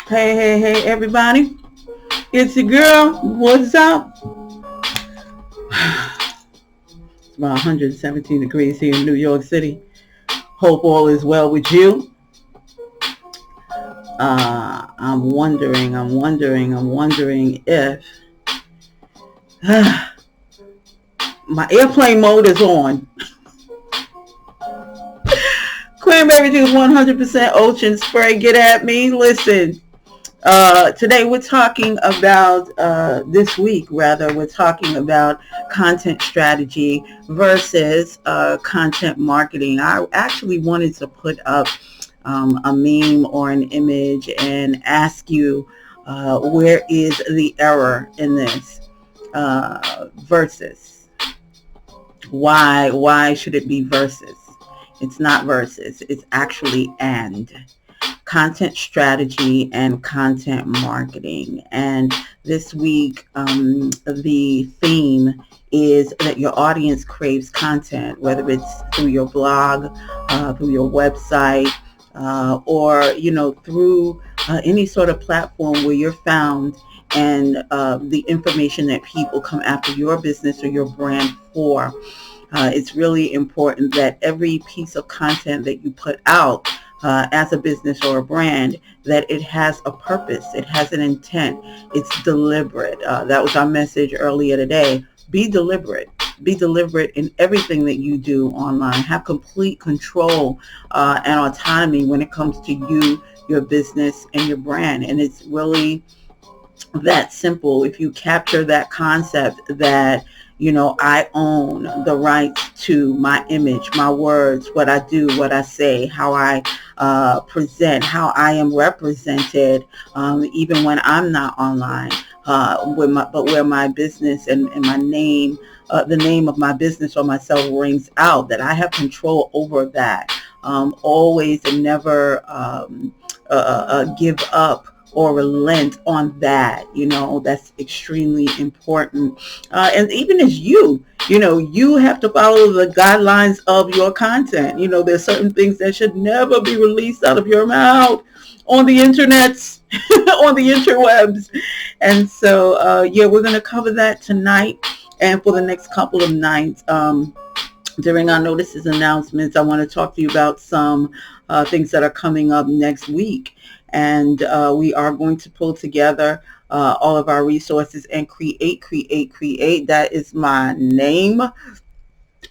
Hey, everybody. It's your girl. What's up? It's about 117 degrees here in New York City. Hope all is well with you. I'm wondering if my airplane mode is on. Cranberry juice 100% ocean spray. Get at me. Listen. Today we're talking about, this week rather, we're talking about content strategy versus content marketing. I actually wanted to put up a meme or an image and ask you, where is the error in this, versus? Why should it be versus? It's not versus, it's actually and. Content strategy and content marketing. And this week, the theme is that your audience craves content, whether it's through your blog, through your website, or, through any sort of platform where you're found, and the information that people come after your business or your brand for. It's really important that every piece of content that you put out, as a business or a brand, that it has a purpose, it has an intent, it's deliberate. That was our message earlier today. Be deliberate. Be deliberate in everything that you do online. Have complete control and autonomy when it comes to you, your business, and your brand. And it's really that simple. If you capture that concept that, I own the rights to my image, my words, what I do, what I say, how I present, how I am represented, even when I'm not online, but where my business and my name, the name of my business or myself rings out, that I have control over that. Always and never give up or relent on that. That's extremely important. And even as you have to follow the guidelines of your content. There's certain things that should never be released out of your mouth on the internets, on the interwebs. And so, we're going to cover that tonight and for the next couple of nights. During our notices announcements, I want to talk to you about some things that are coming up next week. And we are going to pull together all of our resources and create. That is my name.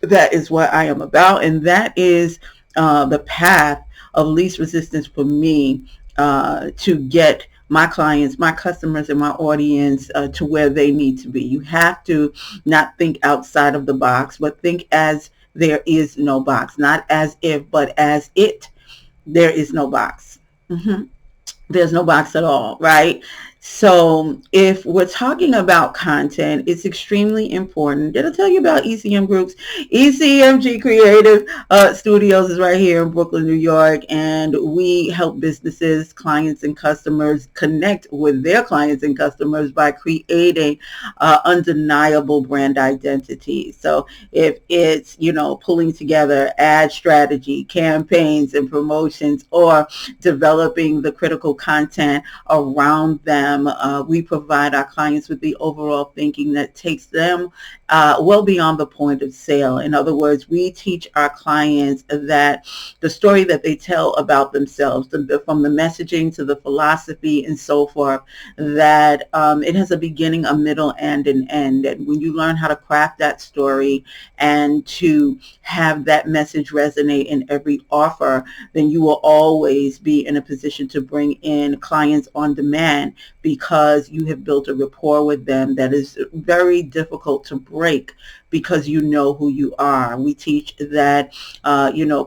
That is what I am about. And that is the path of least resistance for me to get my clients, my customers, and my audience to where they need to be. You have to not think outside of the box, but think as there is no box. Not as if, but as it. There is no box. There's no box at all, right? So if we're talking about content, it's extremely important. Did I tell you about ECM Groups? ECMG Creative Studios is right here in Brooklyn, New York, and we help businesses, clients, and customers connect with their clients and customers by creating undeniable brand identity. So if it's, pulling together ad strategy, campaigns, and promotions, or developing the critical content around them, we provide our clients with the overall thinking that takes them well beyond the point of sale. In other words, we teach our clients that the story that they tell about themselves, from the messaging to the philosophy and so forth, that it has a beginning, a middle, and an end. And when you learn how to craft that story and to have that message resonate in every offer, then you will always be in a position to bring in clients on demand, because you have built a rapport with them that is very difficult to break, because you know who you are. We teach that,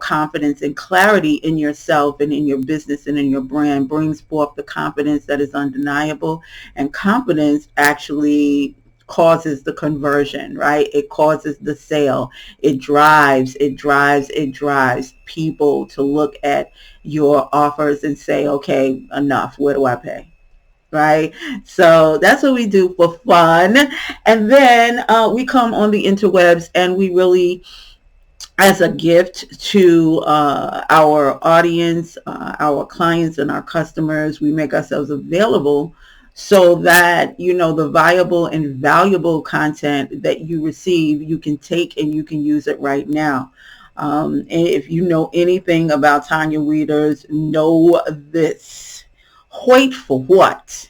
confidence and clarity in yourself and in your business and in your brand brings forth the confidence that is undeniable. And confidence actually causes the conversion, right? It causes the sale. It drives people to look at your offers and say, okay, enough. Where do I pay? Right? So that's what we do for fun. And then we come on the interwebs and we really as a gift to our audience, our clients, and our customers. We make ourselves available so that, the viable and valuable content that you receive, you can take and you can use it right now. And if you know anything about Tanya readers, know this. Wait for what?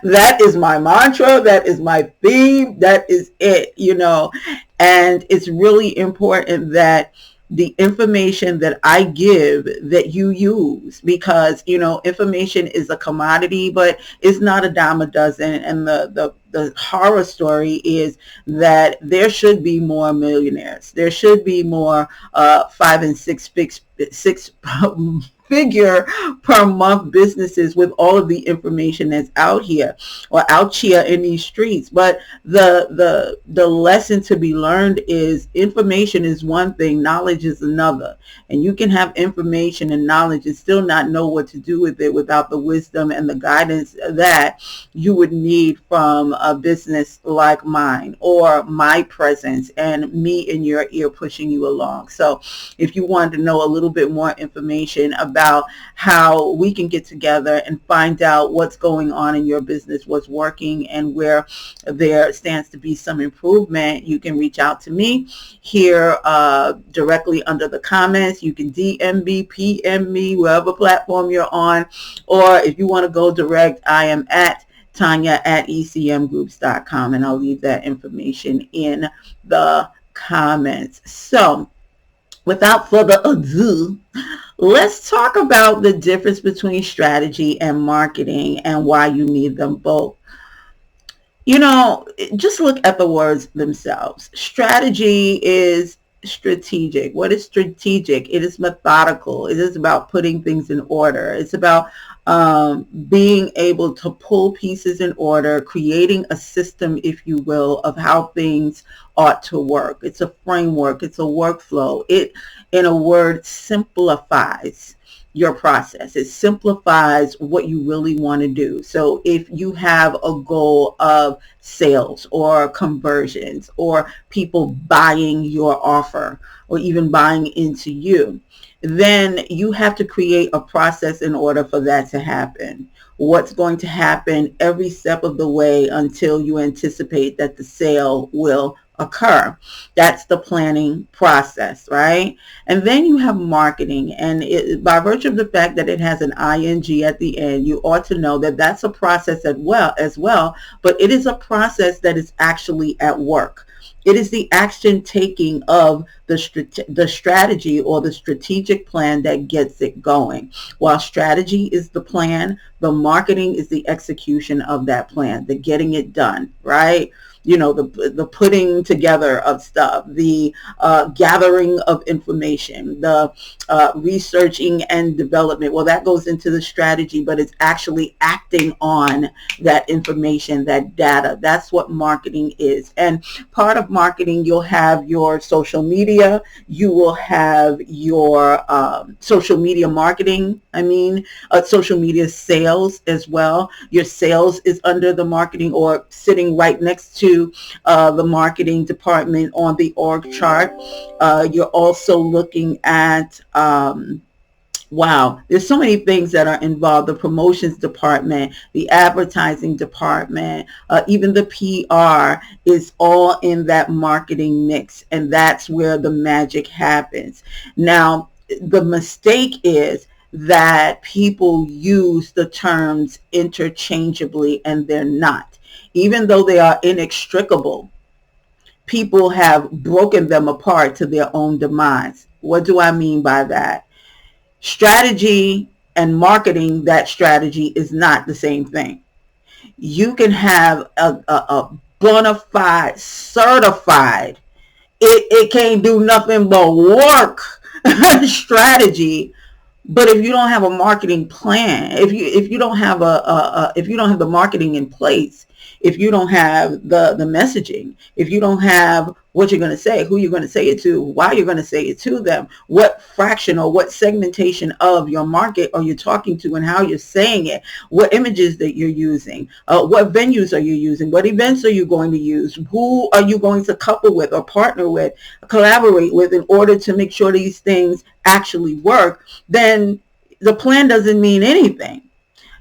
That is my mantra. That is my theme. That is it. And it's really important that the information that I give that you use, because, information is a commodity, but it's not a dime a dozen. And the horror story is that there should be more millionaires. There should be more 5 and 6 figure per month businesses with all of the information that's out here in these streets. But the lesson to be learned is information is one thing, knowledge is another. And you can have information and knowledge and still not know what to do with it without the wisdom and the guidance that you would need from a business like mine, or my presence and me in your ear pushing you along. So if you wanted to know a little bit more information about how we can get together and find out what's going on in your business, what's working, and where there stands to be some improvement, you can reach out to me here directly under the comments. You can DM me, PM me, wherever platform you're on, or if you want to go direct, I am at Tanya@ecmgroups.com, and I'll leave that information in the comments. So without further ado, let's talk about the difference between strategy and marketing and why you need them both. Just look at the words themselves. Strategy is strategic. What is strategic? It is methodical. It is about putting things in order. It's about being able to pull pieces in order, creating a system, if you will, of how things ought to work. It's a framework. It's a workflow. It, in a word, simplifies your process. It simplifies what you really want to do. So if you have a goal of sales or conversions or people buying your offer or even buying into you, then you have to create a process in order for that to happen. What's going to happen every step of the way until you anticipate that the sale will occur. That's the planning process, right? And then you have marketing, and by virtue of the fact that it has an ing at the end, you ought to know that that's a process as well, but it is a process that is actually at work. It is the action taking of the strategy or the strategic plan that gets it going. While strategy is the plan, the marketing is the execution of that plan, the getting it done, right? The putting together of stuff, the gathering of information, the researching and development. Well, that goes into the strategy, but it's actually acting on that information, that data. That's what marketing is. And part of marketing, you'll have your social media. You will have your social media marketing. Social media sales as well. Your sales is under the marketing or sitting right next to the marketing department on the org chart. You're also looking at there's so many things that are involved. The promotions department, the advertising department, even the PR is all in that marketing mix. And that's where the magic happens. Now, the mistake is that people use the terms interchangeably, and they're not. Even though they are inextricable, people have broken them apart to their own demise. What do I mean by that? Strategy and marketing, that strategy is not the same thing. You can have a bona fide, certified, it can't do nothing but work strategy. But if you don't have a marketing plan, if you don't have if you don't have the marketing in place, if you don't have the messaging, if you don't have what you're going to say, who you're going to say it to, why you're going to say it to them, what fraction or what segmentation of your market are you talking to, and how you're saying it, what images that you're using, what venues are you using, what events are you going to use, who are you going to couple with or partner with, collaborate with in order to make sure these things actually work, then the plan doesn't mean anything.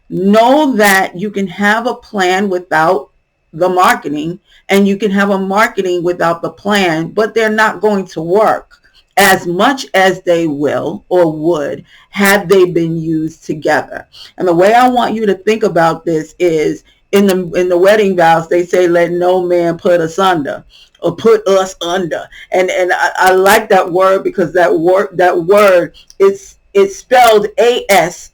Know that you can have a plan without the marketing, and you can have a marketing without the plan, but they're not going to work as much as they will or would had they been used together. And the way I want you to think about this is, in the wedding vows, they say, let no man put us under, or put us under. And I like that word, because that word is, it's spelled ASUNDR,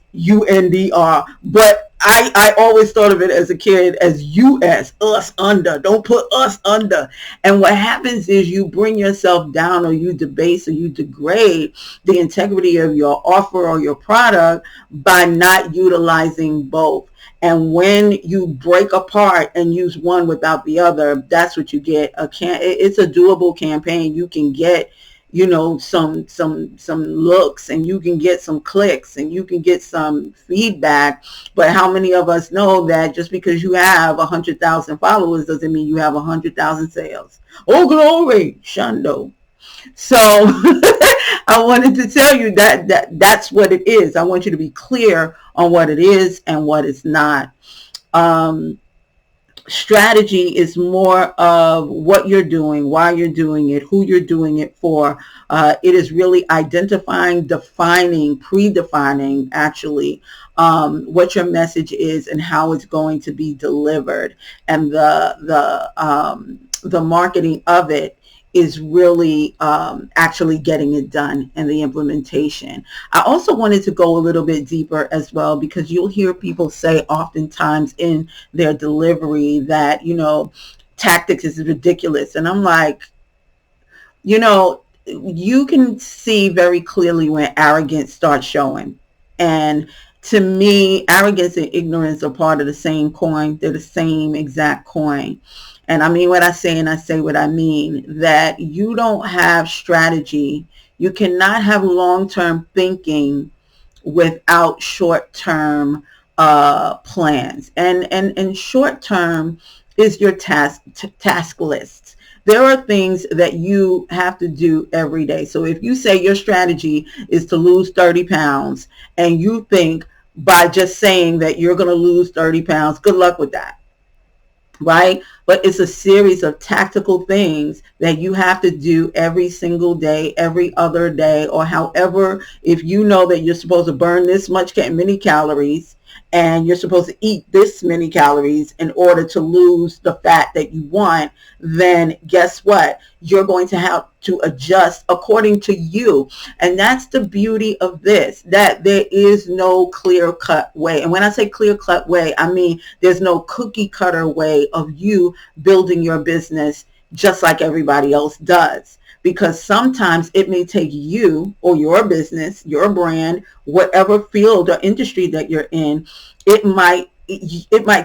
but I always thought of it as a kid as US, us under. Don't put us under. And what happens is you bring yourself down, or you debase, or you degrade the integrity of your offer or your product by not utilizing both. And when you break apart and use one without the other, that's what you get. It's a doable campaign. You can get, some looks, and you can get some clicks, and you can get some feedback. But how many of us know that just because you have 100,000 followers doesn't mean you have 100,000 sales? Oh, glory, Shundo. So I wanted to tell you that's what it is. I want you to be clear on what it is and what it's not. Strategy is more of what you're doing, why you're doing it, who you're doing it for. It is really identifying, defining, predefining, actually, what your message is and how it's going to be delivered. And the marketing of it is really actually getting it done, and the implementation. I also wanted to go a little bit deeper as well, because you'll hear people say oftentimes in their delivery that, tactics is ridiculous. And I'm like, you can see very clearly when arrogance starts showing. And to me, arrogance and ignorance are part of the same coin. They're the same exact coin. And I mean what I say, and I say what I mean, that you don't have strategy. You cannot have long-term thinking without short-term plans. And short-term is your task list. There are things that you have to do every day. So if you say your strategy is to lose 30 pounds, and you think by just saying that you're going to lose 30 pounds, good luck with that. Right? But it's a series of tactical things that you have to do every single day, every other day, or however. If you know that you're supposed to burn this many calories, and you're supposed to eat this many calories in order to lose the fat that you want, then guess what? You're going to have to adjust according to you. And that's the beauty of this, that there is no clear-cut way. And when I say clear-cut way, I mean there's no cookie-cutter way of you building your business just like everybody else does. Because sometimes it may take you or your business, your brand, whatever field or industry that you're in, it might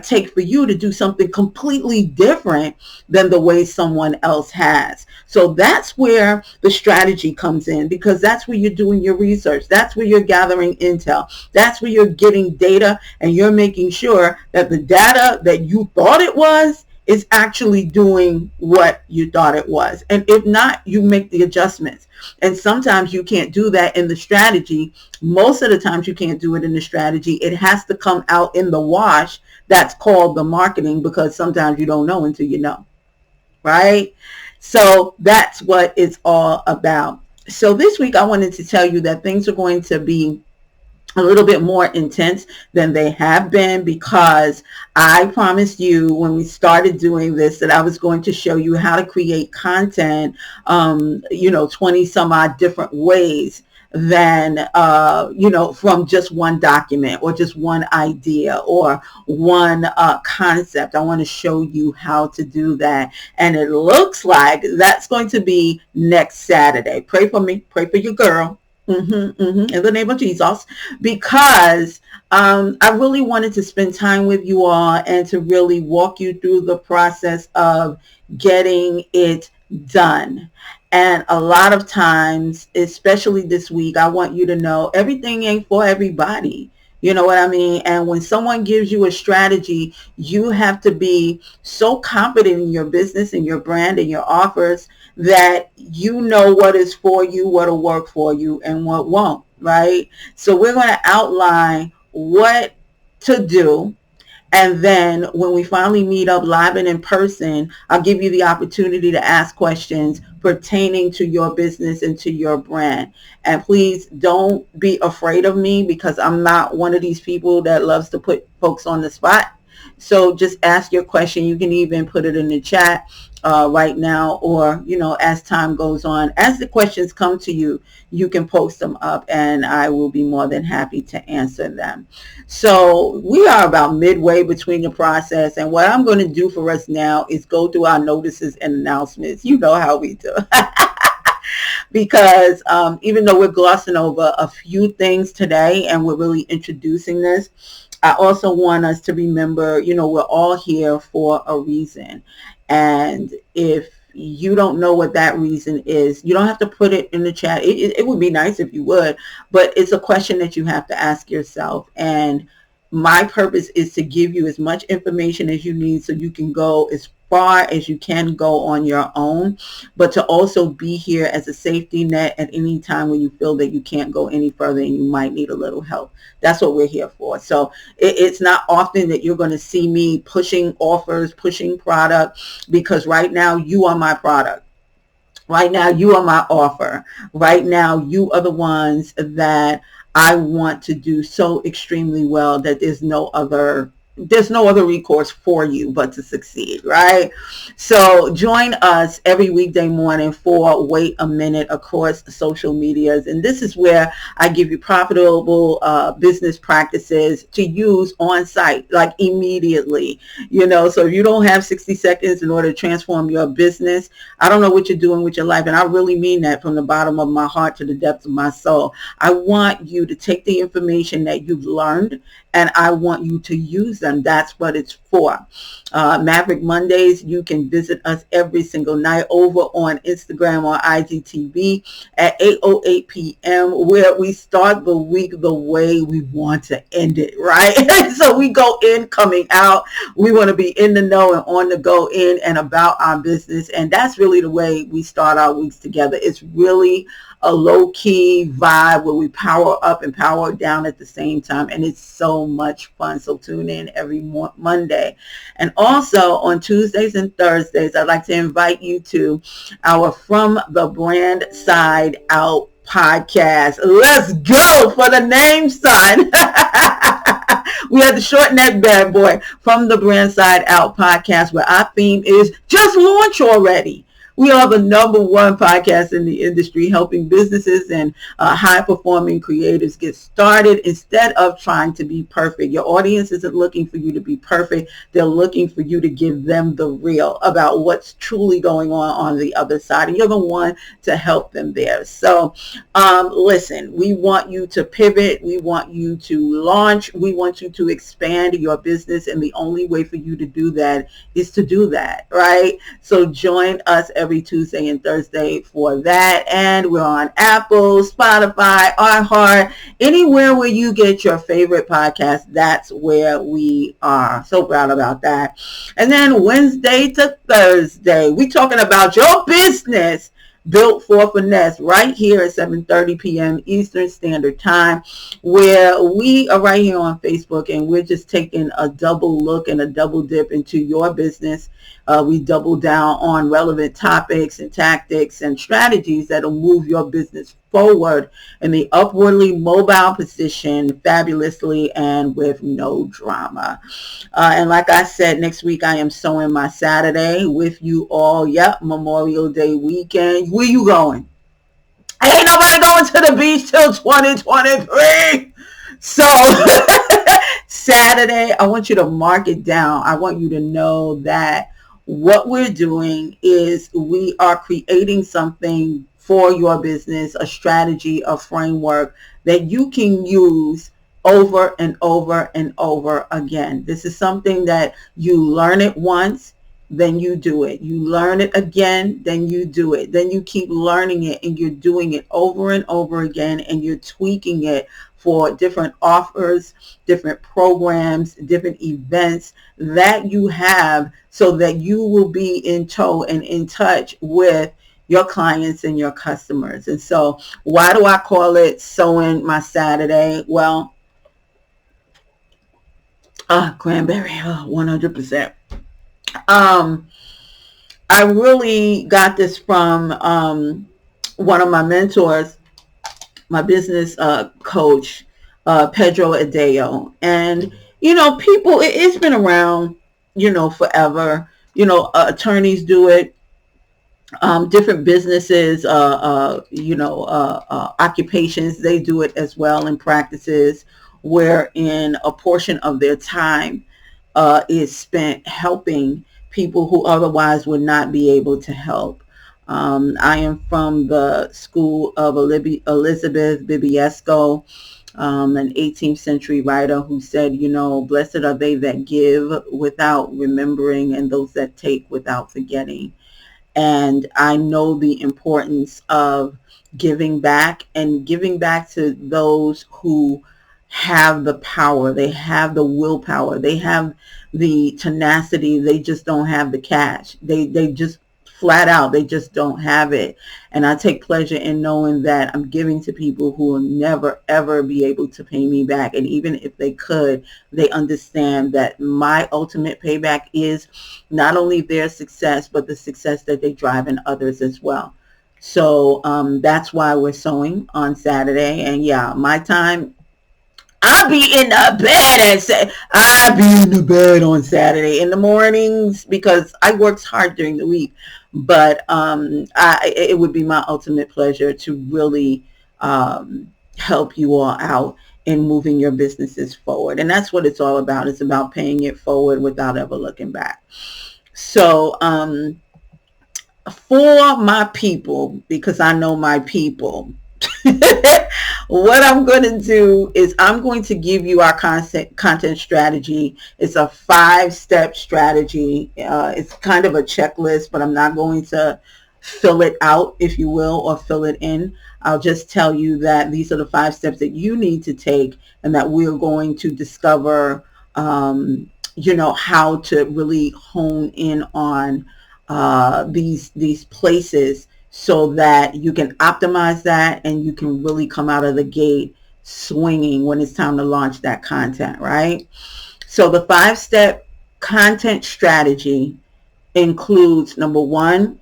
take for you to do something completely different than the way someone else has. So that's where the strategy comes in, because that's where you're doing your research. That's where you're gathering intel. That's where you're getting data, and you're making sure that the data that you thought it was is actually doing what you thought it was. And if not, you make the adjustments. And sometimes you can't do that in the strategy. Most of the times you can't do it in the strategy. It has to come out in the wash. That's called the marketing, because sometimes you don't know until you know. Right? So that's what it's all about. So this week I wanted to tell you that things are going to be a little bit more intense than they have been, because I promised you when we started doing this that I was going to show you how to create content, 20 some odd different ways than, from just one document or just one idea or one concept. I want to show you how to do that. And it looks like that's going to be next Saturday. Pray for me. Pray for your girl. In the name of Jesus, because I really wanted to spend time with you all and to really walk you through the process of getting it done. And a lot of times, especially this week, I want you to know everything ain't for everybody. You know what I mean? And when someone gives you a strategy, you have to be so confident in your business and your brand and your offers that you know what is for you, what'll work for you, and what won't, right? So we're going to outline what to do, and then when we finally meet up live and in person, I'll give you the opportunity to ask questions pertaining to your business and to your brand. And please don't be afraid of me, because I'm not one of these people that loves to put folks on the spot. So just ask your question. You can even put it in the chat right now, or, as time goes on, as the questions come to you, you can post them up and I will be more than happy to answer them. So we are about midway between the process, and what I'm going to do for us now is go through our notices and announcements. You know how we do. Because even though we're glossing over a few things today and we're really introducing this, I also want us to remember, we're all here for a reason. And if you don't know what that reason is, you don't have to put it in the chat. It would be nice if you would, but it's a question that you have to ask yourself. And my purpose is to give you as much information as you need so you can go as far as you can go on your own, but to also be here as a safety net at any time when you feel that you can't go any further and you might need a little help. That's what we're here for. So it's not often that you're going to see me pushing offers, pushing product, because right now you are my product. Right now, you are my offer. Right now, you are the ones that I want to do so extremely well that there's no other recourse for you but to succeed, right? So join us every weekday morning for Wait a Minute across social medias. And this is where I give you profitable business practices to use on site, like immediately. So if you don't have 60 seconds in order to transform your business, I don't know what you're doing with your life. And I really mean that from the bottom of my heart to the depths of my soul. I want you to take the information that you've learned and I want you to use them. That's what it's for. Maverick Mondays, you can visit us every single night over on Instagram or IGTV at 8:08 p.m. where we start the week the way we want to end it, right? So we go in, coming out. We want to be in the know and on the go, in and about our business. And that's really the way we start our weeks together. It's really a low-key vibe where we power up and power down at the same time, and it's so much fun. So tune in every Monday. And also on Tuesdays and Thursdays, I'd like to invite you to our From the Brand Side Out podcast. Let's go for the name, son. We had to shorten that bad boy. From the Brand Side Out podcast, where our theme is just launch already. We are the number one podcast in the industry, helping businesses and high-performing creatives get started instead of trying to be perfect. Your audience isn't looking for you to be perfect. They're looking for you to give them the real about what's truly going on the other side. And you're the one to help them there. So listen, we want you to pivot. We want you to launch. We want you to expand your business. And the only way for you to do that is to do that, right? So join us every Tuesday and Thursday for that. And we're on Apple, Spotify, iHeart, anywhere where you get your favorite podcast. That's where we are. So proud about that. And then Wednesday to Thursday, we talking about your business built for finesse, right here at 7:30 p.m. Eastern Standard Time, where we are right here on Facebook, and we're just taking a double look and a double dip into your business. We double down on relevant topics and tactics and strategies that will move your business forward in the upwardly mobile position fabulously and with no drama. And like I said, next week I am sewing my Saturday with you all. Yep, Memorial Day weekend. Where you going? Ain't nobody going to the beach till 2023. So Saturday, I want you to mark it down. I want you to know that what we're doing is we are creating something for your business, a strategy, a framework that you can use over and over and over again. This is something that you learn it once then you do it. You learn it again, then you do it. Then you keep learning it and you're doing it over and over again, and you're tweaking it for different offers, different programs, different events that you have, so that you will be in tow and in touch with your clients and your customers. And so why do I call it Sewing My Saturday? Well, cranberry, 100%. I really got this from one of my mentors, my business coach, Pedro Adeo. And, people, it's been around, forever. Attorneys do it. Different businesses, occupations, they do it as well, in practices wherein a portion of their time is spent helping people who otherwise would not be able to help. I am from the school of Elizabeth Bibiesco, an 18th century writer, who said, blessed are they that give without remembering, and those that take without forgetting. And I know the importance of giving back, and giving back to those who have the power. They have the willpower. They have the tenacity. They just don't have the cash. They just flat out, they just don't have it. And I take pleasure in knowing that I'm giving to people who will never, ever be able to pay me back. And even if they could, they understand that my ultimate payback is not only their success, but the success that they drive in others as well. So that's why we're sewing on Saturday. And yeah, my time, I'll be in the bed on Saturday in the mornings, because I worked hard during the week. But it would be my ultimate pleasure to really help you all out in moving your businesses forward. And that's what it's all about. It's about paying it forward without ever looking back. So for my people, because I know my people, what I'm going to do is I'm going to give you our content strategy. It's a 5-step strategy. It's kind of a checklist, but I'm not going to fill it out, if you will, or fill it in. I'll just tell you that these are the 5 steps that you need to take, and that we're going to discover, how to really hone in on these places, so that you can optimize that and you can really come out of the gate swinging when it's time to launch that content, right? So the 5-step content strategy includes, number 1,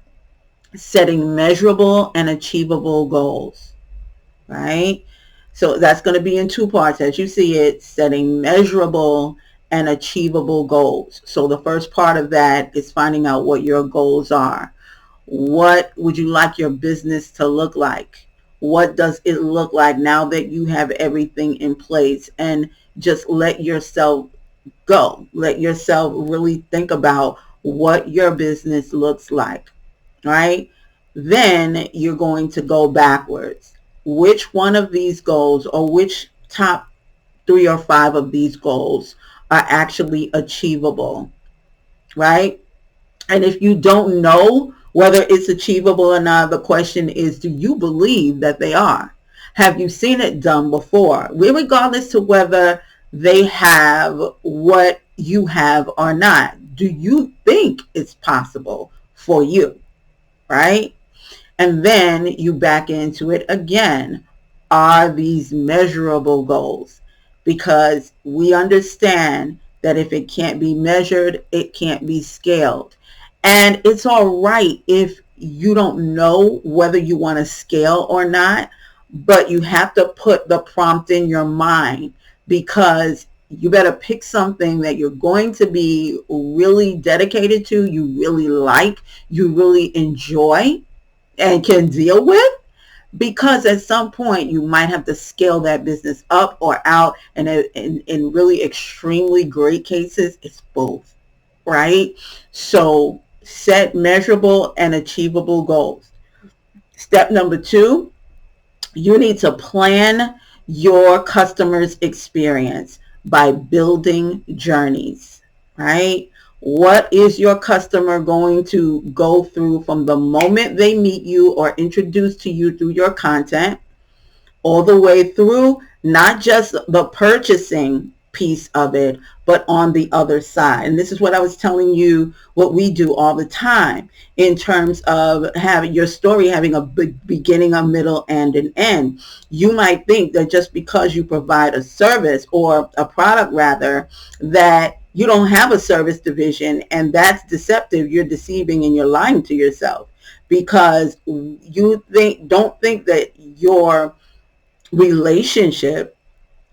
setting measurable and achievable goals, right? So that's going to be in 2 parts, as you see it, setting measurable and achievable goals. So the first part of that is finding out what your goals are. What would you like your business to look like? What does it look like now that you have everything in place? And just let yourself go. Let yourself really think about what your business looks like, right? Then you're going to go backwards. Which one of these goals, or which top 3 or 5 of these goals are actually achievable, right? And if you don't know whether it's achievable or not, the question is, do you believe that they are? Have you seen it done before? Regardless to whether they have what you have or not, do you think it's possible for you, right? And then you back into it again. Are these measurable goals? Because we understand that if it can't be measured, it can't be scaled. And it's all right if you don't know whether you want to scale or not, but you have to put the prompt in your mind, because you better pick something that you're going to be really dedicated to, you really like, you really enjoy and can deal with. Because at some point you might have to scale that business up or out. And in really extremely great cases, it's both, right? So set measurable and achievable goals. Step number 2, you need to plan your customer's experience by building journeys, right? What is your customer going to go through from the moment they meet you or introduce to you through your content, all the way through, not just the purchasing piece of it, but on the other side. And this is what I was telling you, what we do all the time in terms of having your story, having a beginning, a middle, and an end. You might think that just because you provide a service or a product rather, that you don't have a service division, and that's deceptive. You're deceiving and you're lying to yourself, because you don't think that your relationship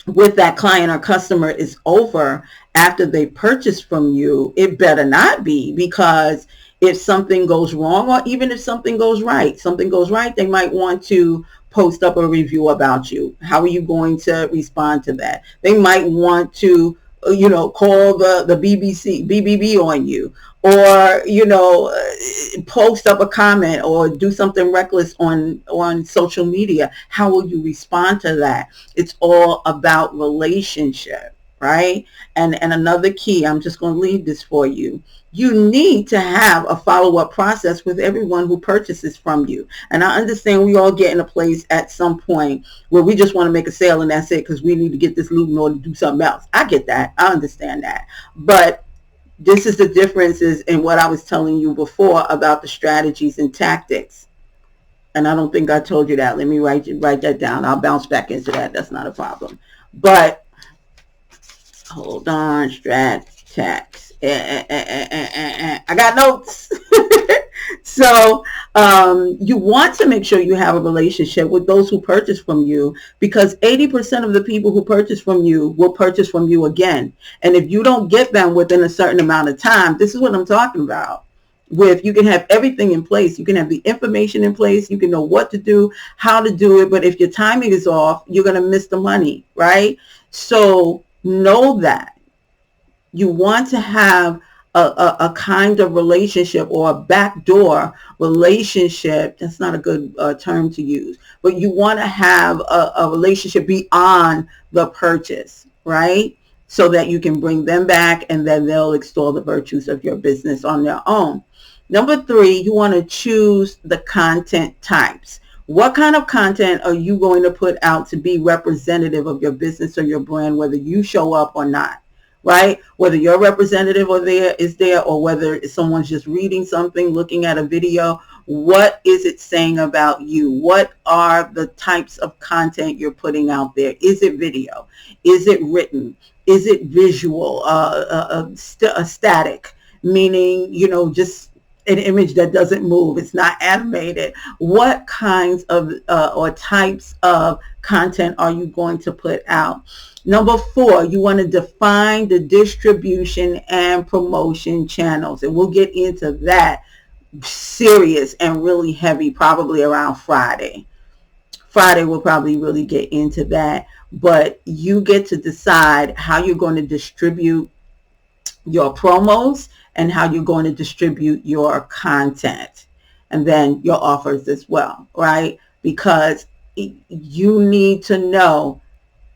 with that client or customer is over after they purchase from you. It better not be, because if something goes wrong, or even if something goes right, they might want to post up a review about you. How are you going to respond to that? They might want to call the BBB on you, or post up a comment or do something reckless on social media. How will you respond to that? It's all about relationship, right? And another key, I'm just going to leave this for you. You need to have a follow-up process with everyone who purchases from you. And I understand we all get in a place at some point where we just want to make a sale and that's it, because we need to get this loot in order to do something else. I get that. I understand that. But this is the differences in what I was telling you before about the strategies and tactics. And I don't think I told you that. Let me write that down. I'll bounce back into that. That's not a problem. But hold on, tax. I got notes. So you want to make sure you have a relationship with those who purchase from you, because 80% of the people who purchase from you will purchase from you again. And if you don't get them within a certain amount of time, this is what I'm talking about. You can have everything in place. You can have the information in place. You can know what to do, how to do it. But if your timing is off, you're going to miss the money, right? So know that. You want to have a kind of relationship, or a backdoor relationship. That's not a good term to use, but you want to have a relationship beyond the purchase, right? So that you can bring them back, and then they'll extol the virtues of your business on their own. Number 3, you want to choose the content types. What kind of content are you going to put out to be representative of your business or your brand, whether you show up or not? Right? Whether your representative is there, or whether someone's just reading something, looking at a video, what is it saying about you? What are the types of content you're putting out there? Is it video? Is it written? Is it visual? A static, meaning, just an image that doesn't move. It's not animated. What kinds of or types of content are you going to put out? Number 4, you want to define the distribution and promotion channels. And we'll get into that serious and really heavy probably around Friday. Friday we'll probably really get into that. But you get to decide how you're going to distribute your promos and how you're going to distribute your content, and then your offers as well, right? Because you need to know,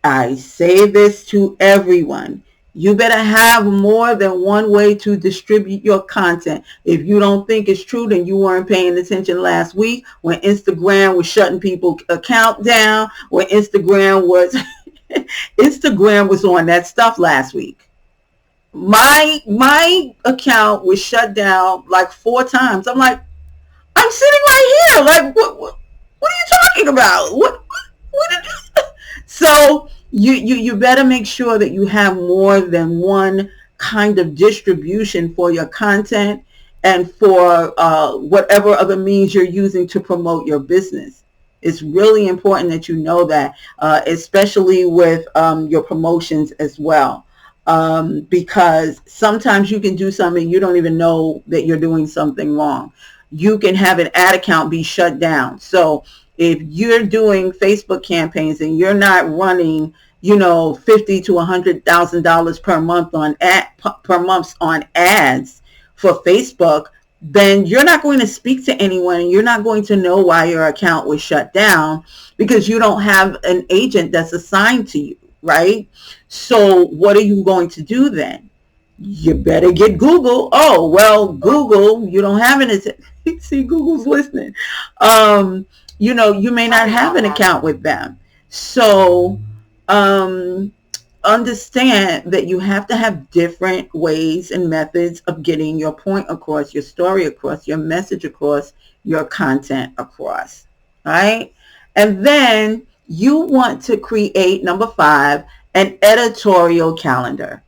I say this to everyone, you better have more than one way to distribute your content. If you don't think it's true, then you weren't paying attention last week when Instagram was shutting people's account down, when Instagram was on that stuff last week. My account was shut down like 4 times. I'm like, I'm sitting right here. Like, what are you talking about? What did you? So you better make sure that you have more than one kind of distribution for your content and for whatever other means you're using to promote your business. It's really important that you know that, especially with your promotions as well. Because sometimes you can do something you don't even know that you're doing something wrong. You can have an ad account be shut down. So if you're doing Facebook campaigns and you're not running, $50,000 to $100,000 per month on ads for Facebook, then you're not going to speak to anyone, and you're not going to know why your account was shut down, because you don't have an agent that's assigned to you. Right? So what are you going to do then? You better get Google. Oh, well, Google, you don't have an, see, Google's listening. Um, you may not have an account with them. So, um, understand that you have to have different ways and methods of getting your point across, your story across, your message across, your content across, right? And then you want to create, number 5, an editorial calendar.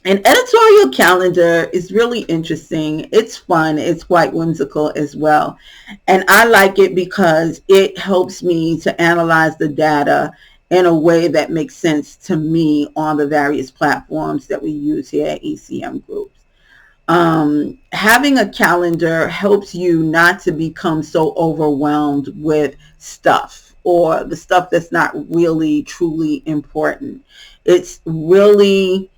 An editorial calendar is really interesting. It's fun. It's quite whimsical as well. And I like it because it helps me to analyze the data in a way that makes sense to me on the various platforms that we use here at ECM Groups. Having a calendar helps you not to become so overwhelmed with stuff or the stuff that's not really truly important. It's really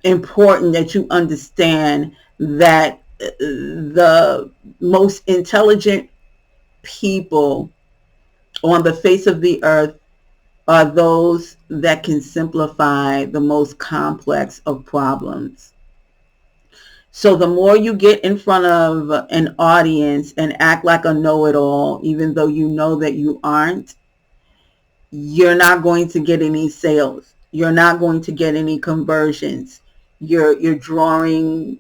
important that you understand that the most intelligent people on the face of the earth are those that can simplify the most complex of problems. So the more you get in front of an audience and act like a know-it-all, even though you know that you aren't, you're not going to get any sales. You're not going to get any conversions. You're drawing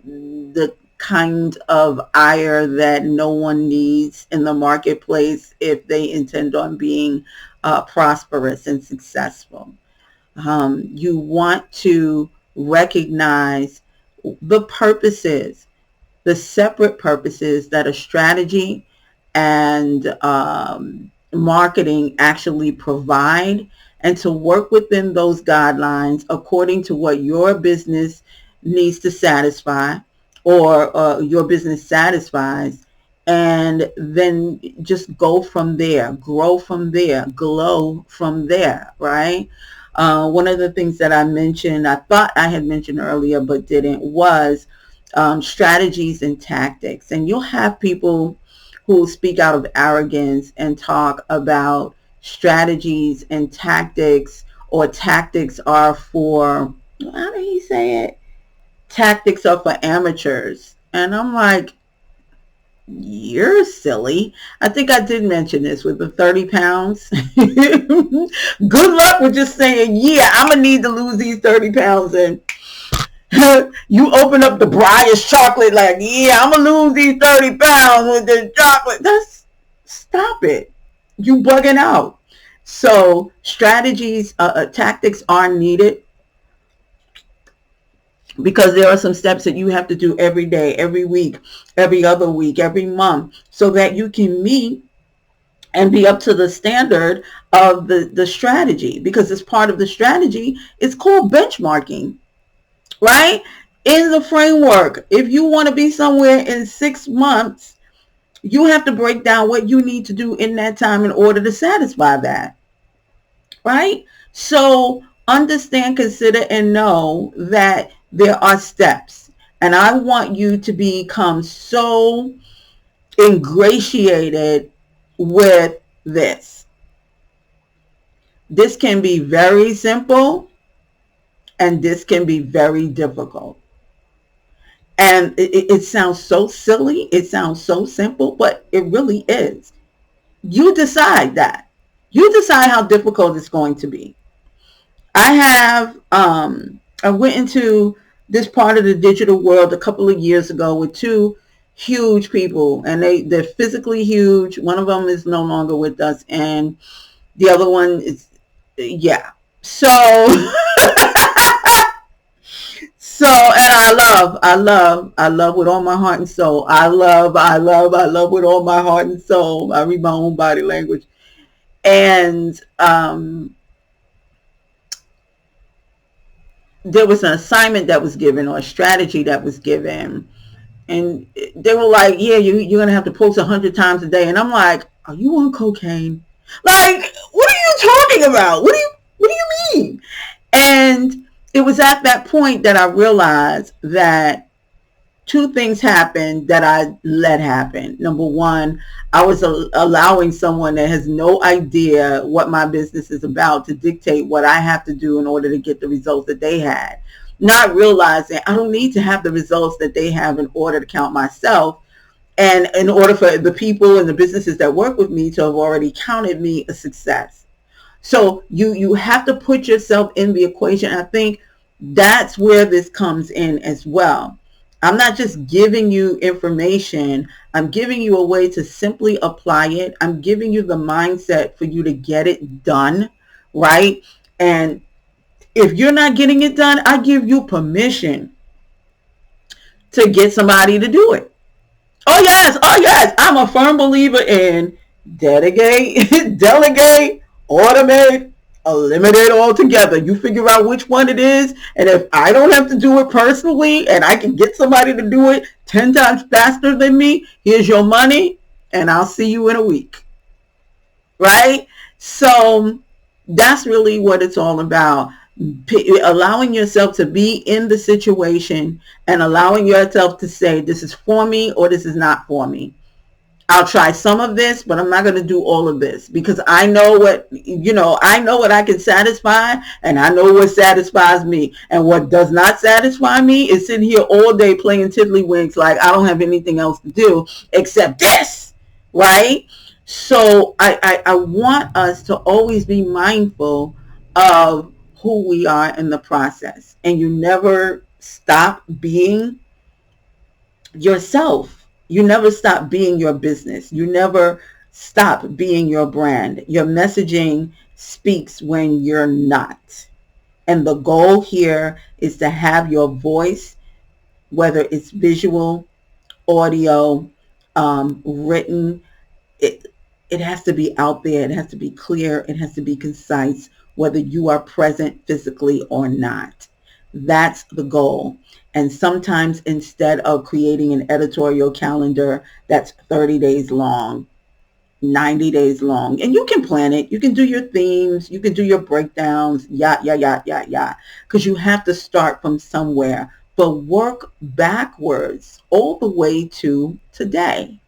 the kind of ire that no one needs in the marketplace if they intend on being prosperous and successful. You want to recognize the purposes, the separate purposes that a strategy and marketing actually provide, and to work within those guidelines according to what your business needs to satisfy or your business satisfies, and then just go from there, grow from there, glow from there, right? One of the things that I mentioned, I thought I had mentioned earlier but didn't, was strategies and tactics. And you'll have people who speak out of arrogance and talk about strategies and tactics, or tactics are for, how did he say it? Tactics are for amateurs. And I'm like, you're silly. I think I did mention this with the 30 pounds. Good luck with just saying, yeah, I'm going to need to lose these 30 pounds. And you open up the Breyers chocolate like, yeah, I'm going to lose these 30 pounds with this chocolate. Stop it. You bugging out. So strategies, tactics are needed, because there are some steps that you have to do every day, every week, every other week, every month, so that you can meet and be up to the standard of the strategy, because it's part of the strategy. It's called benchmarking, right? In the framework, if you want to be somewhere in 6 months, you have to break down what you need to do in that time in order to satisfy that, right? So understand, consider, and know that there are steps. And I want you to become so ingratiated with this. This can be very simple, and this can be very difficult. And it sounds so silly. It sounds so simple, but it really is. You decide that. You decide how difficult it's going to be. I went into this part of the digital world a couple of years ago with 2 huge people, and they're physically huge. One of them is no longer with us, and the other one is, yeah. So, and I love with all my heart and soul. I love with all my heart and soul. I read my own body language. And, there was an assignment that was given, or a strategy that was given, and they were like, yeah, you're gonna have to post 100 times a day. And I'm like, are you on cocaine? Like, what are you talking about? What do you mean? And it was at that point that I realized that two things happened that I let happen. Number one, I was allowing someone that has no idea what my business is about to dictate what I have to do in order to get the results that they had. Not realizing I don't need to have the results that they have in order to count myself. And in order for the people and the businesses that work with me to have already counted me a success. So you have to put yourself in the equation. I think that's where this comes in as well. I'm not just giving you information. I'm giving you a way to simply apply it. I'm giving you the mindset for you to get it done, right? And if you're not getting it done, I give you permission to get somebody to do it. Oh yes. I'm a firm believer in delegate, delegate, automate, eliminate altogether. You figure out which one it is, and if I don't have to do it personally, and I can get somebody to do it 10 times faster than me, here's your money, and I'll see you in a week. Right? So that's really what it's all about. Allowing yourself to be in the situation and allowing yourself to say, this is for me or this is not for me. I'll try some of this, but I'm not going to do all of this because I know I know what I can satisfy, and I know what satisfies me. And what does not satisfy me is sitting here all day playing tiddlywinks like I don't have anything else to do except this, right? So I want us to always be mindful of who we are in the process. And you never stop being yourself. You never stop being your business. You never stop being your brand. Your messaging speaks when you're not. And the goal here is to have your voice, whether it's visual, audio, written, it has to be out there. It has to be clear. It has to be concise, whether you are present physically or not. That's the goal. And sometimes instead of creating an editorial calendar that's 30 days long, 90 days long, and you can plan it, you can do your themes, you can do your breakdowns, because you have to start from somewhere, but work backwards all the way to today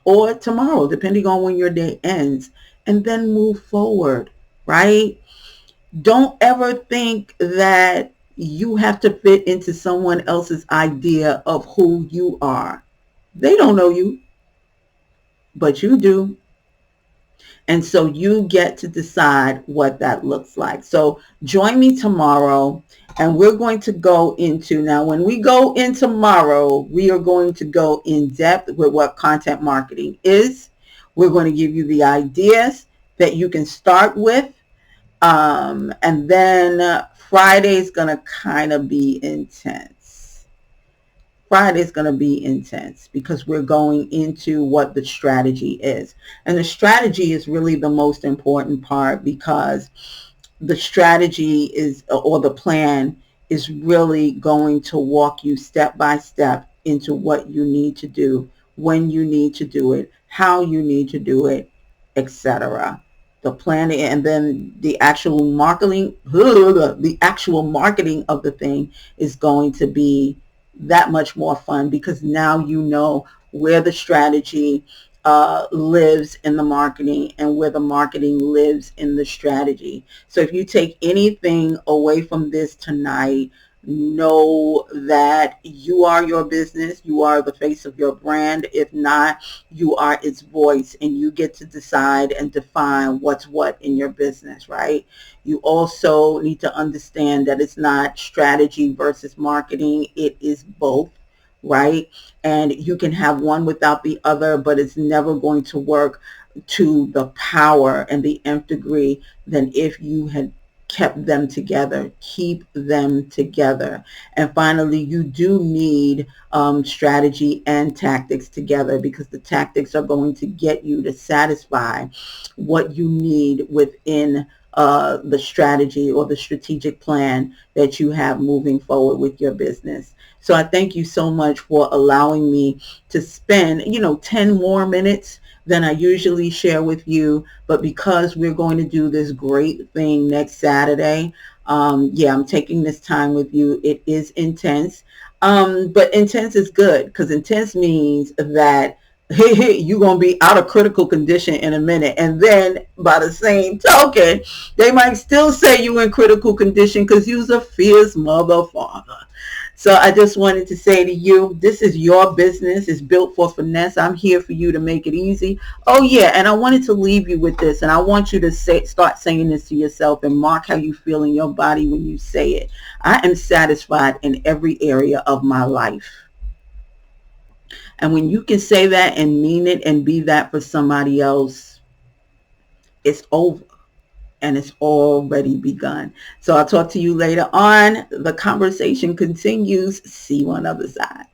or tomorrow, depending on when your day ends, and then move forward, right? Don't ever think that you have to fit into someone else's idea of who you are. They don't know you, but you do. And so you get to decide what that looks like. So join me tomorrow, and we're going to go into, now when we go in tomorrow, we are going to go in depth with what content marketing is. We're going to give you the ideas that you can start with. And then Friday's going to kind of be intense. Friday's going to be intense because we're going into what the strategy is. And the strategy is really the most important part, because the strategy is, or the plan is really going to walk you step by step into what you need to do, when you need to do it, how you need to do it, etc. The planning, and then the actual marketing of the thing is going to be that much more fun, because now you know where the strategy lives in the marketing and where the marketing lives in the strategy. So if you take anything away from this tonight, know that you are your business. You are the face of your brand. If not, you are its voice, and you get to decide and define what's what in your business, right? You also need to understand that it's not strategy versus marketing. It is both, right? And you can have one without the other, but it's never going to work to the power and the nth degree than if you had kept them together. Keep them together. And finally, you do need strategy and tactics together, because the tactics are going to get you to satisfy what you need within the strategy or the strategic plan that you have moving forward with your business. So I thank you so much for allowing me to spend, 10 more minutes than I usually share with you. But because we're going to do this great thing next Saturday, I'm taking this time with you. It is intense. But intense is good because intense means that you're going to be out of critical condition in a minute. And then by the same token, they might still say you in critical condition because you's a fierce mother father. So I just wanted to say to you, this is your business. It's built for finesse. I'm here for you to make it easy. Oh yeah, and I wanted to leave you with this, and I want you to start saying this to yourself and mark how you feel in your body when you say it. I am satisfied in every area of my life. And when you can say that and mean it and be that for somebody else, it's over and it's already begun. So I'll talk to you later on. The conversation continues. See you on the other side.